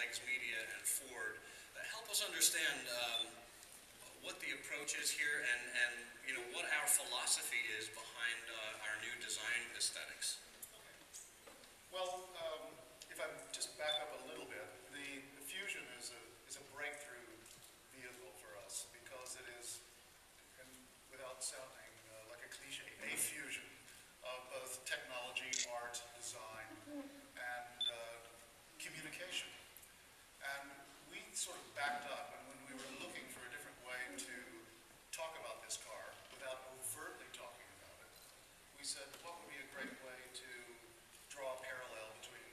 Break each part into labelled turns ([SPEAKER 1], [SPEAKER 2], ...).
[SPEAKER 1] Legs Media, and Ford. Help us understand what the approach is here and you know, what our philosophy is behind our new design aesthetics.
[SPEAKER 2] Well, if I just back up a little bit, the Fusion is a breakthrough vehicle for us because it is, and without sounding like a cliche, a fusion of both technology, art, design, and communication. And we sort of backed up, and when we were looking for a different way to talk about this car without overtly talking about it, we said, what would be a great way to draw a parallel between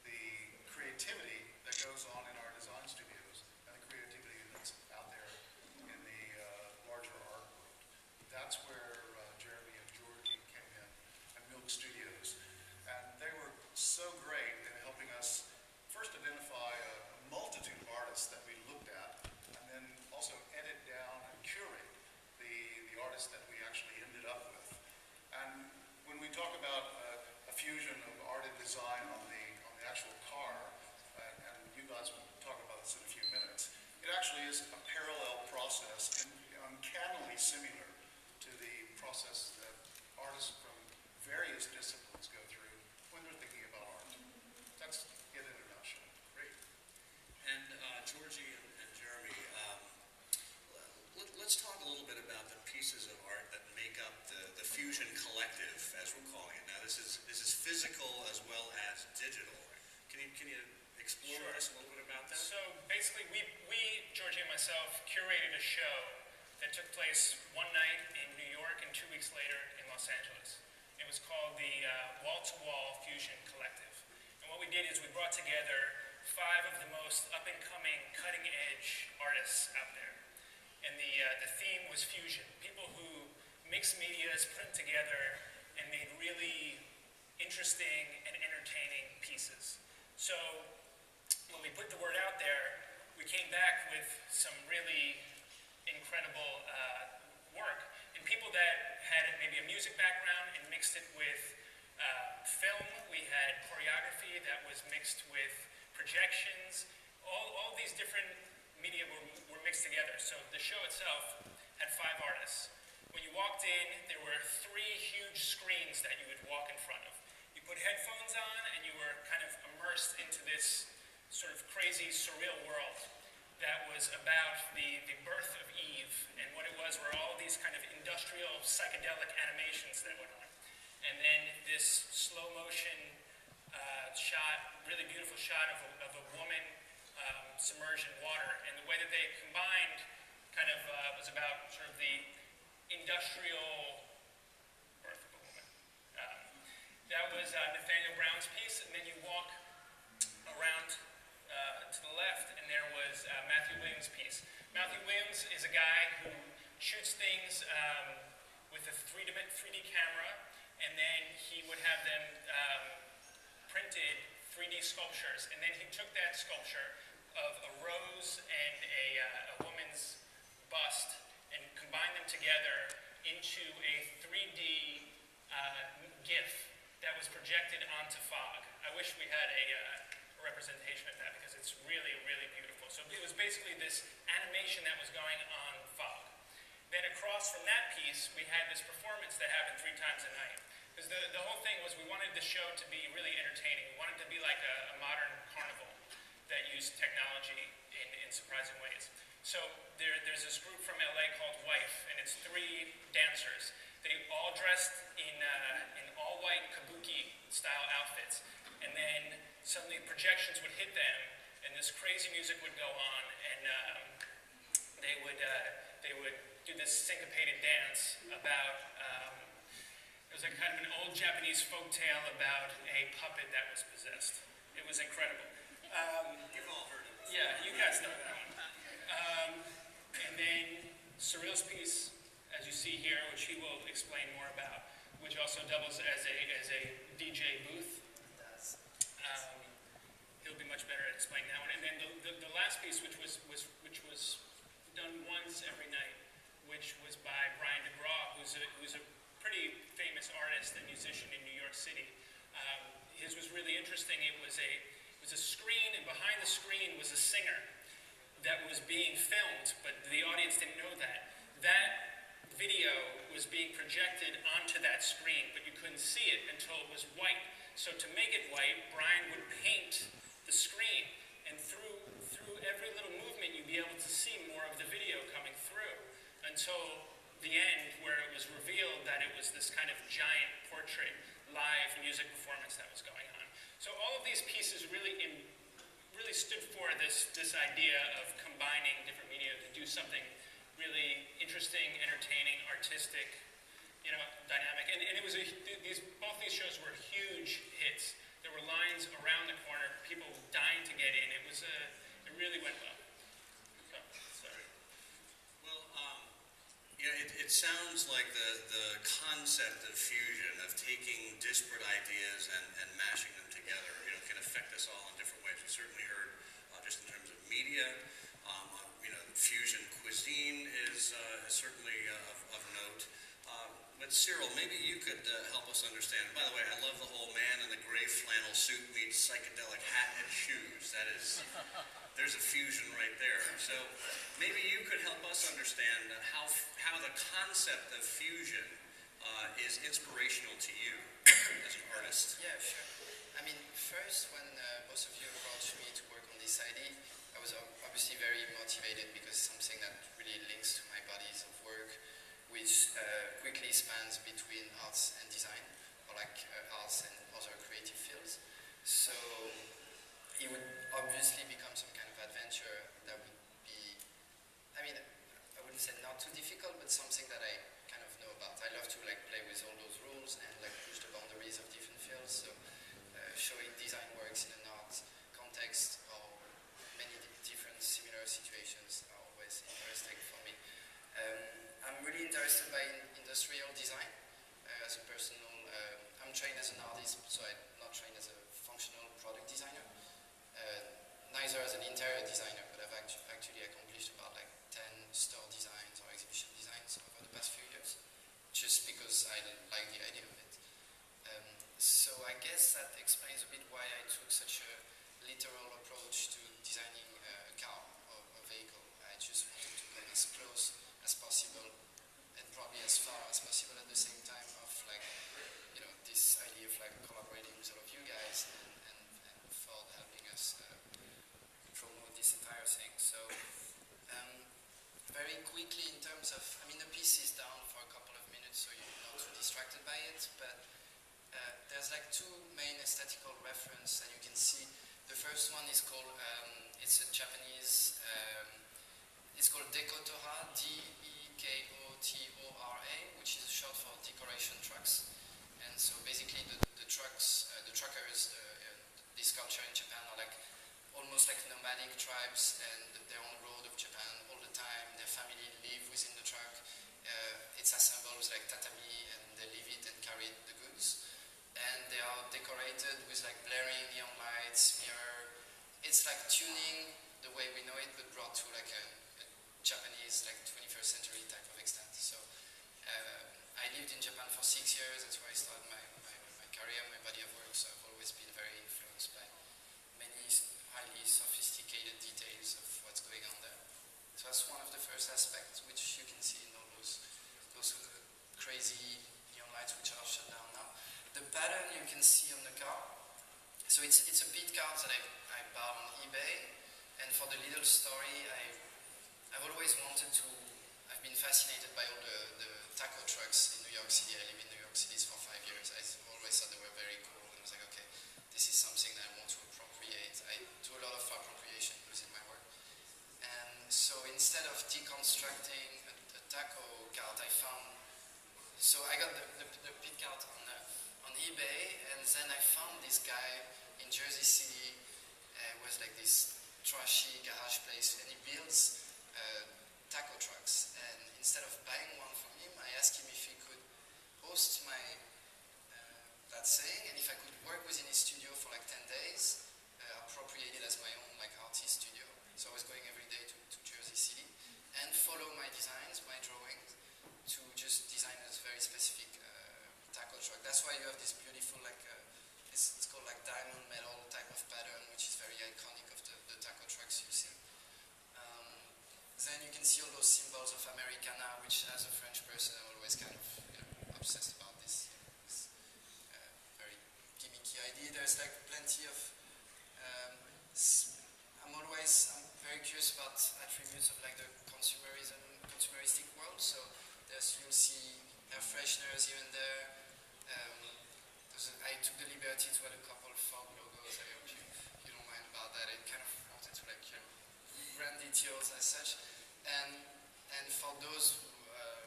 [SPEAKER 2] the creativity that goes on in our design studios and the creativity that's out there in the larger art world. That's where Jeremy and Georgie came in and Milk Studios. And they were so great in helping us first identify a multitude of artists that we looked at, and then also edit down and curate the artists that we actually ended up with. And when we talk about a fusion of art and design on the actual car, and you guys will talk about this in a few minutes, it actually is a parallel process and uncannily similar to the process that artists from various disciplines go through when they're thinking about art. That's it in a nutshell.
[SPEAKER 1] Great. And Georgie and Jeremy, let's talk a little bit about the pieces of art that make up the Fusion Collective, as we're calling it. Now, this is physical as well as digital. Can you explore us a little bit about that?
[SPEAKER 3] So basically, we Georgie and myself, curated a show that took place one night in New York and 2 weeks later in Los Angeles. It was called the Wall-to-Wall Fusion Collective. And what we did is we brought together 5 of the most up-and-coming, cutting-edge artists out there. And the theme was fusion. People who mix medias, put them together, and made really interesting and entertaining pieces. So when we put the word out there, we came back with some really incredible work. And people that had maybe a music background and mixed it with film. We had choreography that was mixed with projections. All these different media were mixed together. So the show itself had 5 artists. When you walked in, there were 3 huge screens that you would walk in front of. You put headphones on and you were kind of immersed into this sort of crazy, surreal world that was about the birth of Eve, and what it was were all of these kind of industrial, psychedelic animations that went on. And then this slow motion shot, really beautiful shot of a woman submerged in water. And the way that they combined kind of was about sort of the industrial birth of a woman. That was Nathaniel Brown's piece, and then you walk around to the left, and there was Matthew Williams' piece. Matthew Williams is a guy who shoots things with a 3D camera, and then he would have them printed 3D sculptures, and then he took that sculpture of a rose and a woman's bust and combined them together into a 3D GIF that was projected onto fog. I wish we had a representation of that because it's really, really beautiful. So it was basically this animation that was going on fog. Then across from that piece, we had this performance that happened 3 times a night. Because the whole thing was we wanted the show to be really entertaining. We wanted it to be like a modern carnival that used technology in surprising ways. So there's this group from LA called Wife, and it's 3 dancers. They all dressed in all-white kabuki-style outfits. And then suddenly projections would hit them, and this crazy music would go on, and they would do this syncopated dance about, it was like kind of an old Japanese folk tale about a puppet that was possessed. It was incredible.
[SPEAKER 1] You've all heard of it.
[SPEAKER 3] Yeah, you guys know that one. And then Cyril's piece, as you see here, which he will explain more about, which also doubles as a DJ booth. He'll be much better at explaining that one. And then the last piece, which was done once every night, which was by Brian DeGraw, who's a pretty famous artist and musician in New York City. His was really interesting. It was a screen, and behind the screen that was being filmed, but the audience didn't know that. That video was being projected onto that screen, but you couldn't see it until it was white. So to make it white, Brian would paint the screen, and through every little movement, you'd be able to see more of the video coming through until the end, where it was revealed that it was this kind of giant portrait live music performance that was going on. So all of these pieces really stood for this idea of combining different media to do something really interesting, entertaining, artistic, dynamic. And it was both these shows were huge hits. There were lines around the corner, people dying to get in. It really went well. So, sorry.
[SPEAKER 1] Well, it sounds like the concept of fusion, of taking disparate ideas and mashing them together, can affect us all in different ways. We certainly heard just in terms of media, fusion cuisine is certainly of note. But Cyril, maybe you could help us understand. By the way, I love the whole man in the gray flannel suit meets psychedelic hat and shoes. There's a fusion right there. So maybe you could help us understand how the concept of fusion is inspirational to you as an artist.
[SPEAKER 4] Yeah, sure. I mean, first, when both of you approached me to work on this idea, I was obviously very motivated because it's something that really links to my bodies of work, which quickly spans between arts and design, or arts and other creative fields. So it would obviously become some kind of adventure that would be, I mean, I wouldn't say not too difficult, but something that I kind of know about. I love to play with all those rules and push the boundaries of different fields. So showing design works in an art context or many different similar situations are always interesting for me. I'm really interested by industrial design as a personal. I'm trained as an artist, so I'm not trained as a functional product designer. Neither as an interior designer, but I've actually accomplished about 10 store designs or exhibition designs over the past few years, just because I like the idea of it. So I guess that explains a bit why I took such a literal approach to designing a car or a vehicle. I just wanted to go as close as possible and probably as far as possible at the same time of this idea of collaborating with all of you guys and Ford helping us promote this entire thing. So very quickly in terms of, the piece is down for a couple of minutes so you're not too distracted by it, but there's two main aesthetical reference that you can see. The first one is called, it's a Japanese, it's called Dekotora, D-E-K-O-T-O-R-A, which is short for decoration trucks. And so basically the truckers, this culture in Japan are almost like nomadic tribes, and they're on the road of Japan all the time. Their family live within the truck. It's assembled like tatami, and they leave it and carry the goods. And they are decorated with blaring neon lights, mirror. It's tuning the way we know it, but brought to a Japanese 21st century type of extent. So I lived in Japan for 6 years. That's where I started my career, my body of work. So I've always been very influenced by many highly sophisticated details of what's going on there. So that's one of the first aspects, which you can see in all those crazy neon lights which are shut down now. The pattern you can see on the car, so it's a beat card that I bought on eBay, and for the little story, I've always wanted to, I've been fascinated by all the taco trucks in New York City. I live in New York City for 5 years. I always thought they were very cool, and I was like, okay, this is something that I want to appropriate. I do a lot of appropriation within my work. And so instead of deconstructing a taco card, I found, so I got the beat card on eBay, and then I found this guy in Jersey City with this trashy garage place, and he builds taco trucks. And instead of buying one from him, I asked him if he could host my that thing, and if I could work within his studio for 10 days, appropriate it as my own artist studio. So I was going every day to Jersey City and follow my designs, my drawings, to just design a very specific taco truck. That's why you have this beautiful it's called diamond metal type of pattern, which is very iconic of the taco trucks you see. see all those symbols of Americana, which as a French person, I'm always kind of obsessed about this, very gimmicky idea. There's like plenty of, I'm very curious about attributes of like the consumeristic world. So you'll see air fresheners here and there. I took the liberty to add a couple of fog logos. I hope you don't mind about that. I kind of wanted to like brand details as such. And for those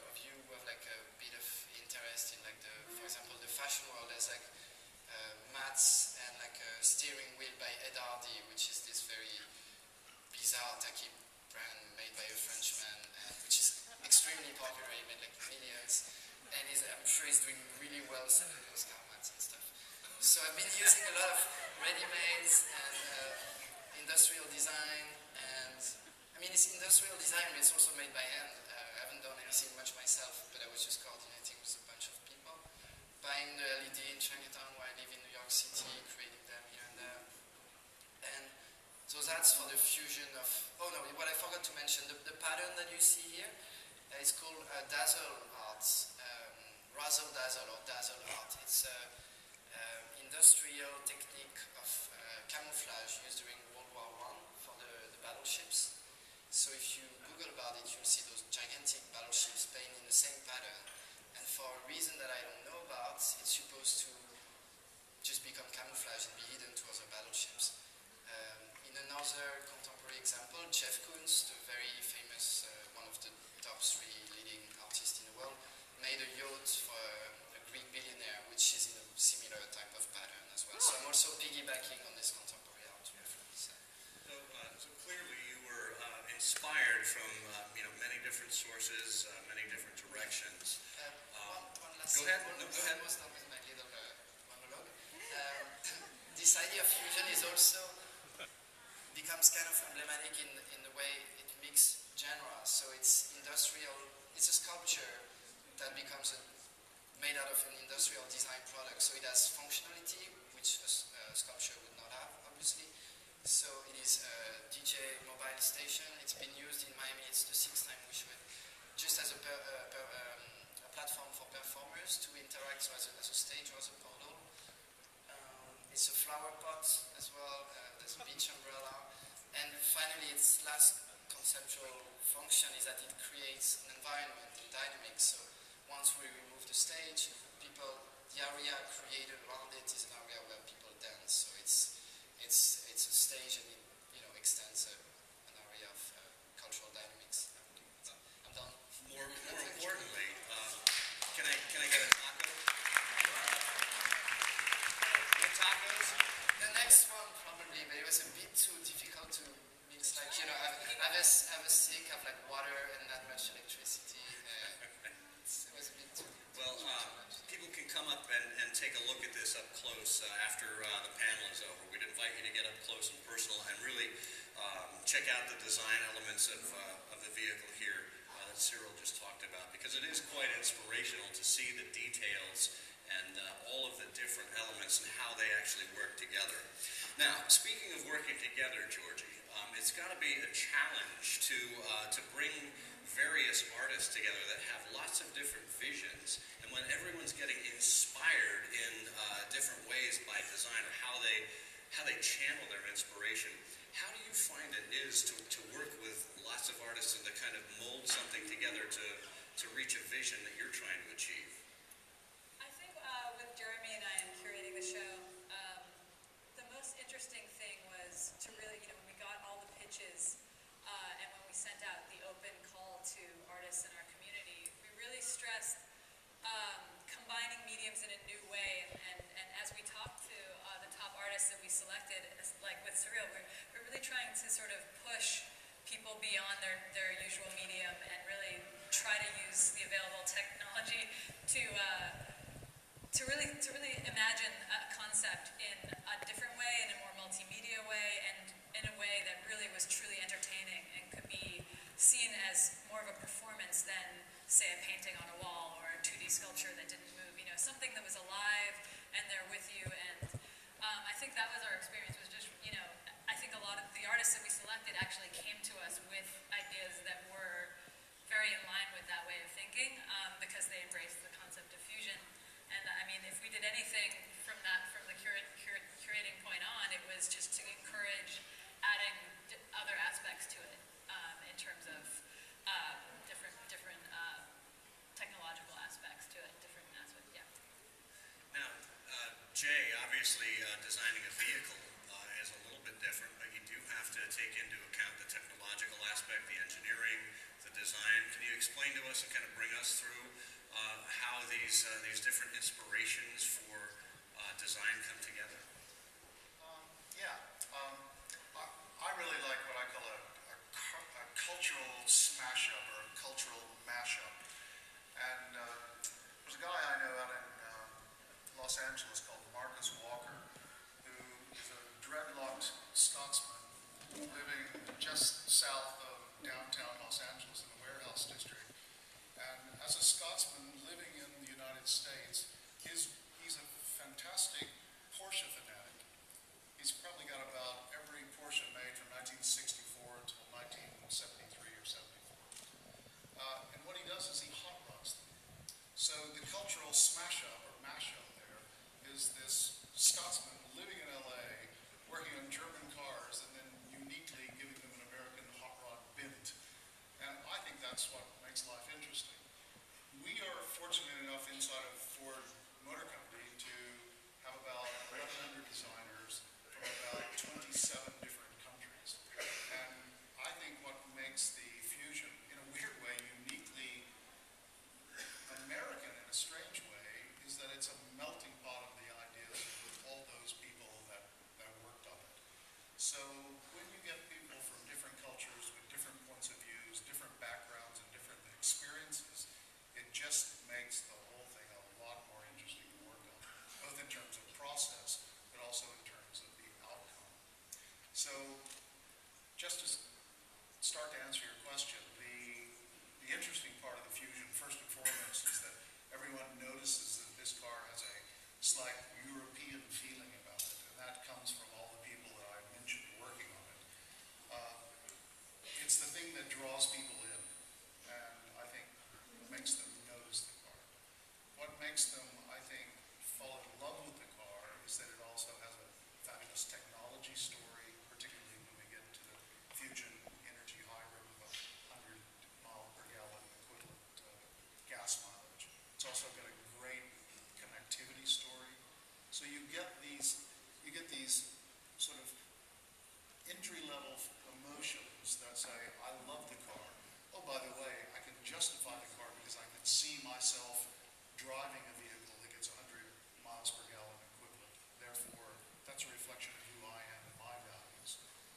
[SPEAKER 4] of you who have like a bit of interest in like for example, the fashion world, there's like mats and like a steering wheel by Ed Hardy, which is this very bizarre tacky brand made by a Frenchman, which is extremely popular. He made like millions, and I'm sure he's doing really well selling those car mats and stuff. So I've been using a lot of ready-mades and industrial design, and I mean it's industrial design, but it's also made by hand. I haven't done anything much myself, but I was just coordinating with a bunch of people, buying the LED in Chinatown where I live in New York City, creating them here and there. And so that's for the fusion of, oh no, what I forgot to mention, the pattern that you see here is called dazzle art, razzle dazzle or dazzle art. It's an industrial technique of camouflage used during World War I for the battleships. So if you Google about it, you'll see those gigantic battleships painted in the same pattern. And for a reason that I don't know about, it's supposed to just become camouflage and be hidden to other battleships. In another contemporary example, Jeff Koons, the very famous, one of the top 3 leading artists in the world, made a yacht for a Greek billionaire, which is in a similar type of pattern as well. So I'm also piggybacking on this contemporary art reference.
[SPEAKER 1] So clearly you were inspired from many different sources, many different directions.
[SPEAKER 4] One last
[SPEAKER 1] Go ahead.
[SPEAKER 4] thing.
[SPEAKER 1] No, go ahead.
[SPEAKER 4] Almost done with my little monologue. This idea of fusion is also becomes kind of emblematic in the way it mixes genres. So it's industrial, it's a sculpture that becomes made out of an industrial design product. So it has functionality, which a sculpture would not have, obviously. So it is a DJ mobile station. It's been used in Miami. It's the 6th time we show it. Just as a platform for performers to interact, so as a stage or as a portal. It's a flower pot as well. There's a beach umbrella. And finally, its last conceptual function is that it creates an environment and dynamics. So once we remove the stage, the area created around it is an area where people dance. So it's a stage, and it extends an area of cultural dynamics. I'm done.
[SPEAKER 1] More importantly, can I get a taco? No tacos?
[SPEAKER 4] The next one probably, but it was a bit too difficult to mix. Like I have a stick of like water and not much electricity. It was a bit too.
[SPEAKER 1] Well, people can come up and take a look at this up close after the panel is over. We'd invite you to get up close and personal and really check out the design elements of the vehicle here that Cyril just talked about, because it is quite inspirational to see the details and all of the different elements and how they actually work together. Now, speaking of working together, Georgie, it's got to be a challenge to bring various artists together that have lots of different visions, and when everyone's getting inspired in different ways by design, or how they channel their inspiration, how do you find it is to work with lots of artists and to kind of mold something together to reach a vision that you're trying to achieve?
[SPEAKER 5] I think with Jeremy and I in curating the show, the most interesting thing was to really, when we got all the pitches and when we sent out the open call to artists in our community, we really stressed combining mediums in a new way. And as we talked to the top artists that we selected, like with Cyril, we're really trying to sort of push people beyond their usual medium and really try to use the available technology to really imagine a concept in a different way, in a more multimedia way, and in a way that really was truly entertaining and could be seen as more of a performance than, say, a painting on a wall or a 2D sculpture that didn't move. Something that was alive and there with you. And I think that was our experience. Was just, I think a lot of the artists that we selected actually came to us with ideas that were
[SPEAKER 1] take into account the technological aspect, the engineering, the design. Can you explain to us and kind of bring us through how these different inspirations for design come together?
[SPEAKER 2] Yeah. I really like what I call a cultural smash-up or a cultural mashup. And there's a guy I know out in Los Angeles called Marcus Walker, who is a dreadlocked Scotsman living just south of downtown Los Angeles in the warehouse district. And as a Scotsman living in the United States, he's a fantastic Porsche fanatic. He's probably got about every Porsche made from 1964 until 1973 or 74. And what he does is he hot rods them. So the cultural smash-up or mash-up there is this Scotsman living in LA, working on German cars, and then uniquely giving them an American hot rod bent. And I think that's what makes life interesting. We are fortunate enough inside of Ford Motor Company to have about 1,100 designers from about 27 different countries. And I think what makes the Fusion, in a weird way, uniquely American in a strange way, is that it's a melting pot of the ideas with all those people that worked on it. So when you get people from different cultures with different points of views, different backgrounds, and different experiences, it just makes the whole thing a lot more interesting to work on, both in terms of process, but also in terms of the outcome. So just to start to answer your question, the interesting part of the Fusion, first and foremost, is that everyone notices that this car has a slight European feeling about it, and that comes from all the people that I mentioned working on it. It's the thing that draws people in, and I think makes them notice the car. What makes them, I think, fall in love with the car is that it also has a fabulous technology story, particularly when we get to the Fusion Energy Hybrid with 100 mile per gallon equivalent gas mileage. It's also got a great connectivity story. So you get these sort of entry-level emotions that say, I love the car. Oh, by the way, I can justify the car because I can see myself driving a vehicle that gets 100 miles per gallon equivalent. Therefore, that's a reflection of who I am and my values.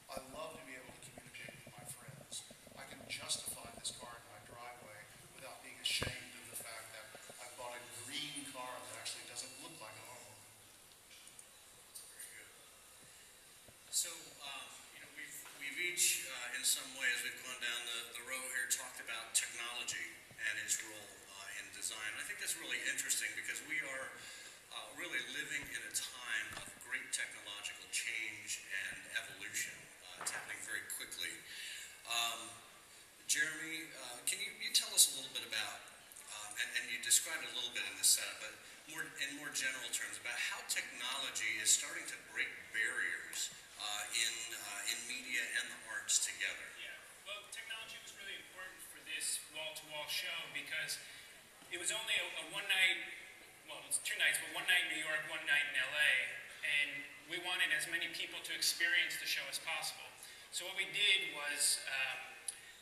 [SPEAKER 2] I love to be able to communicate with my friends. I can justify this car in my driveway without being ashamed of the fact that I bought a green car that actually doesn't look like an automobile.
[SPEAKER 1] Very good. So, we've each, in some way, as we've gone down the road here, talked about technology and its role in design. I think that's really interesting because we are really living in a time of great technological change and evolution. It's happening very quickly. Jeremy, can you tell us a little bit about, and you described it a little bit in the setup, but in more general terms, about how technology is starting to break barriers in media and the arts together.
[SPEAKER 3] Yeah, well, technology was really important for this wall-to-wall show because it was only a one night, well, it was 2 nights, but 1 night in New York, 1 night in LA, and we wanted as many people to experience the show as possible. So what we did was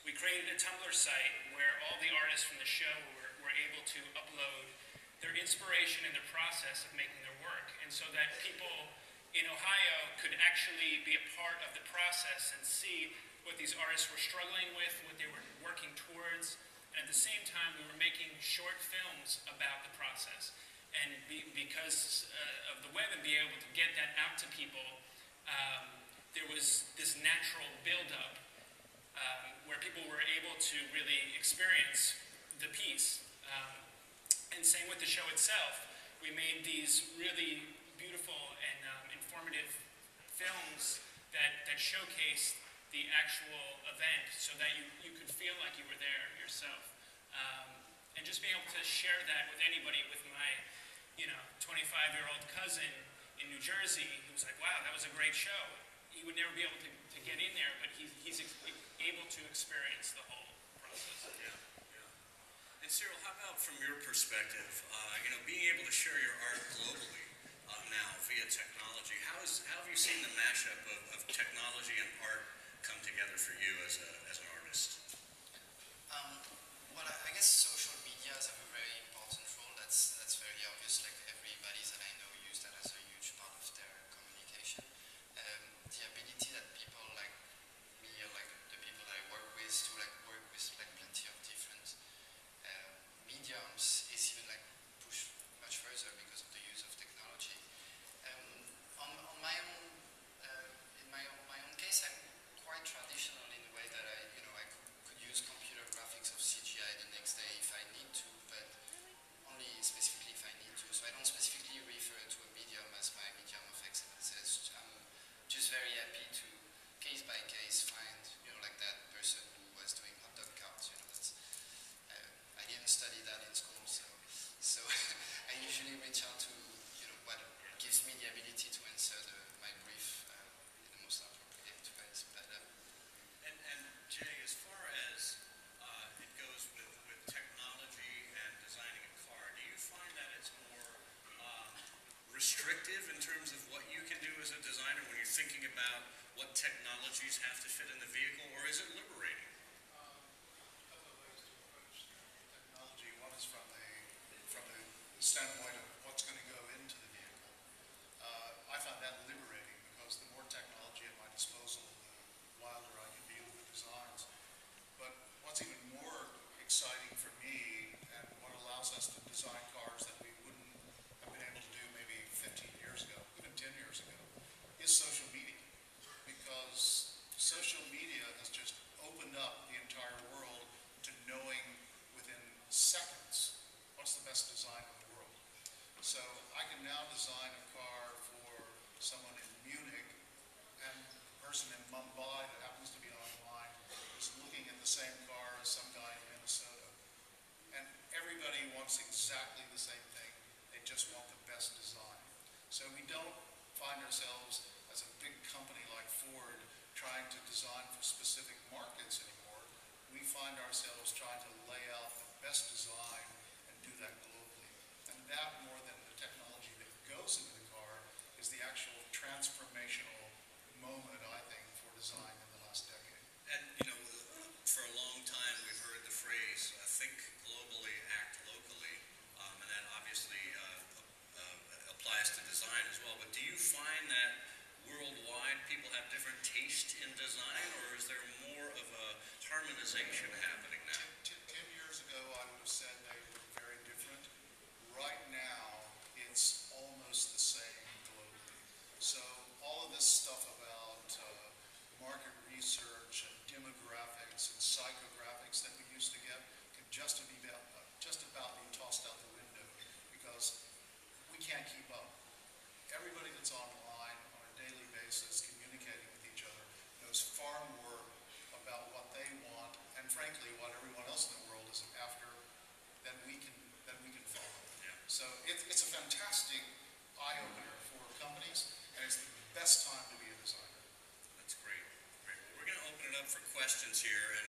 [SPEAKER 3] we created a Tumblr site where all the artists from the show were able to upload their inspiration and their process of making their work, and so that people in Ohio could actually be a part of the process and see what these artists were struggling with, what they were working towards, and at the same time we were making short films about the process. And because of the web and being able to get that out to people, there was this natural build-up where people were able to really experience the piece. And same with the show itself. We made these really beautiful and informative films that showcased the actual event so that you could feel like you were there yourself. And just being able to share that with anybody, with my 25-year-old cousin in New Jersey who's like, wow, that was a great show. He would never be able to get in there, but he's able to experience the whole process.
[SPEAKER 1] Yeah. And Cyril, how about from your perspective, being able to share your art globally now via technology, how have you seen the mashup of technology and art come in the vehicle, or is it liberating?
[SPEAKER 2] Couple of ways to approach technology. One is from the standpoint of what's going to go into the vehicle. I find that liberating because the more technology at my disposal, the wilder I can be with the designs. But what's even more exciting for me, and what allows us to design cars that we wouldn't have been able to do maybe 15 years ago, even 10 years ago, is social media. Because social media has just opened up the entire world to knowing within seconds what's the best design in the world. So I can now design a car for someone in Munich, and the person in Mumbai that happens to be online is looking at the same car as some guy in Minnesota. And everybody wants exactly the same thing. They just want the best design. So we don't find ourselves as a big company like Ford trying to design for specific markets anymore. We find ourselves trying to lay out the best design and do that globally. And that, more than the technology that goes into the car, is the actual transformational moment, I think, for design in the last decade.
[SPEAKER 1] And, for a long time, we've heard the phrase, think globally, act locally, and that obviously applies to design as well. But do you find that worldwide people have different taste in design, or is there more of a harmonization happening now?
[SPEAKER 2] 10 years ago, I would have said they were very different. Right now, it's almost the same globally. So all of this stuff about market research and demographics and psychographics that we used to get can just about be tossed out the window because we can't keep up. Everybody that's online on a daily basis communicating with each other knows far more about what they want and frankly what everyone else in the world is after than we can follow.
[SPEAKER 1] Yeah.
[SPEAKER 2] So it's a fantastic eye-opener for companies, and it's the best time to be a designer.
[SPEAKER 1] That's great. Great. Well, we're going to open it up for questions here, and